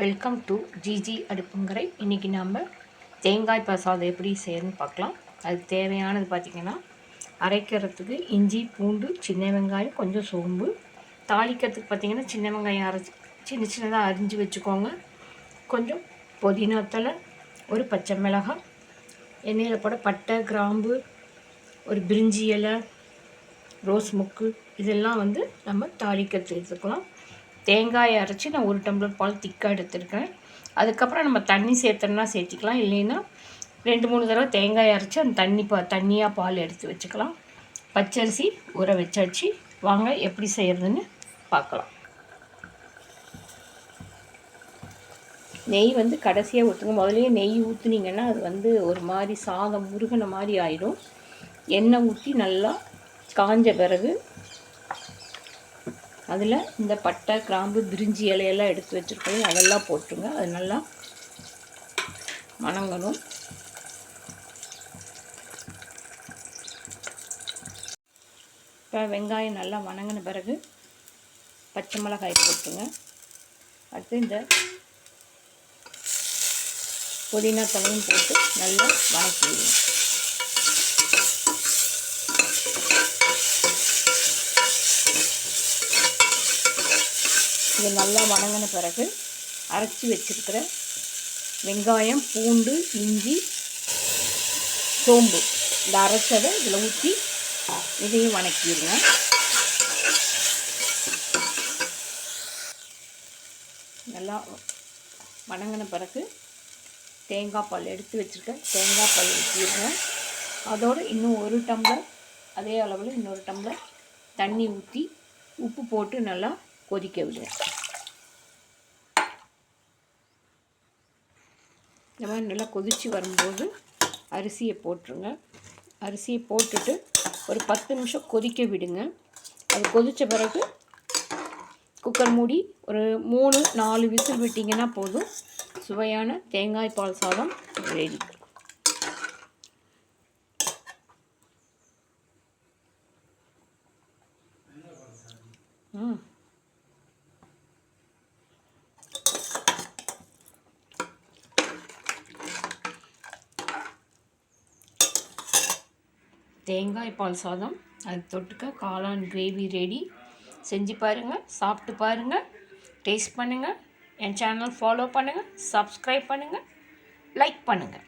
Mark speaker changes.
Speaker 1: Welcome to GG அடுப்புங்கரை. இன்றைக்கி நம்ம தேங்காய் பால் சாதம் எப்படி செய்யணும்னு பார்க்கலாம். அதுக்கு தேவையானது பார்த்திங்கன்னா, அரைக்கிறதுக்கு இஞ்சி, பூண்டு, சின்ன வெங்காயம், கொஞ்சம் சோம்பு. தாளிக்கிறதுக்கு பார்த்திங்கன்னா சின்ன வெங்காயம் அரைச்சி சின்ன சின்னதாக அரிஞ்சு வச்சுக்கோங்க. கொஞ்சம் புதினா தழை, ஒரு பச்சை மிளகாய், எண்ணெயில் போட பட்டை, கிராம்பு, ஒரு பிரிஞ்சி இலை, ரோஸ் முக்கு, இதெல்லாம் நம்ம தாளிக்கிறதுக்கு எடுத்துக்கலாம். தேங்காயை அரைச்சி நான் 1 டம்ளர் பால் திக்காக எடுத்துருக்கேன். அதுக்கப்புறம் நம்ம தண்ணி சேர்த்தோம்னா சேர்த்திக்கலாம், இல்லைன்னா 2-3 தடவை தேங்காயை அரைச்சி அந்த தண்ணியாக பால் எடுத்து வச்சுக்கலாம். பச்சரிசி ஊற வச்சாச்சு. வாங்க எப்படி செய்கிறதுன்னு பார்க்கலாம். நெய் கடைசியாக ஊற்றுங்க. முதலையே நெய் ஊற்றுனீங்கன்னா அது ஒரு மாதிரி சாதம் முருகனை மாதிரி ஆயிடும். எண்ணெய் ஊற்றி நல்லா காஞ்ச பிறகு அதில் இந்த பட்டை, கிராம்பு, பிரிஞ்சி இலையெல்லாம் எடுத்து வச்சுருக்கோம், அதெல்லாம் போட்டுருங்க. அது நல்லா வணங்கணும். இப்போ வெங்காயம் நல்லா வணங்கின பிறகு பச்சை மிளகாய் போட்டுருங்க. அடுத்து இந்த புதினா தழையும் போட்டு நல்லா வணக்கிடுங்க. இது நல்லா வணங்கின பிறகு அரைச்சி வச்சுருக்கிற வெங்காயம், பூண்டு, இஞ்சி, சோம்பு, இந்த அரைச்சதை இதில் ஊற்றி இதையும் வணக்கிடுங்க. நல்லா வணங்கின பிறகு தேங்காய் பால் எடுத்து வச்சுருக்கேன், தேங்காய் பால் ஊற்றிடுங்க. அதோடு இன்னும் 1 டம்ளர், அதே அளவில் இன்னொரு டம்ளர் தண்ணி ஊற்றி உப்பு போட்டு நல்லா கொதிக்க விடுங்க. இந்த மாதிரி நல்லா கொதித்து வரும்போது அரிசியை போட்டுருங்க. அரிசியை போட்டுட்டு ஒரு 10 நிமிஷம் கொதிக்க விடுங்க. அது கொதித்த பிறகு குக்கர் மூடி ஒரு 3-4 விசில் விட்டிங்கன்னா போதும். சுவையான தேங்காய் பால் சாதம் ரெடி. தேங்காய் பால் சாதம், அது தொட்டுக்க காளான் கிரேவி ரெடி. செஞ்சு பாருங்கள், சாப்பிட்டு பாருங்கள், டேஸ்ட் பண்ணுங்கள். என் சேனல் ஃபாலோ பண்ணுங்கள், சப்ஸ்கிரைப் பண்ணுங்கள், லைக் பண்ணுங்கள்.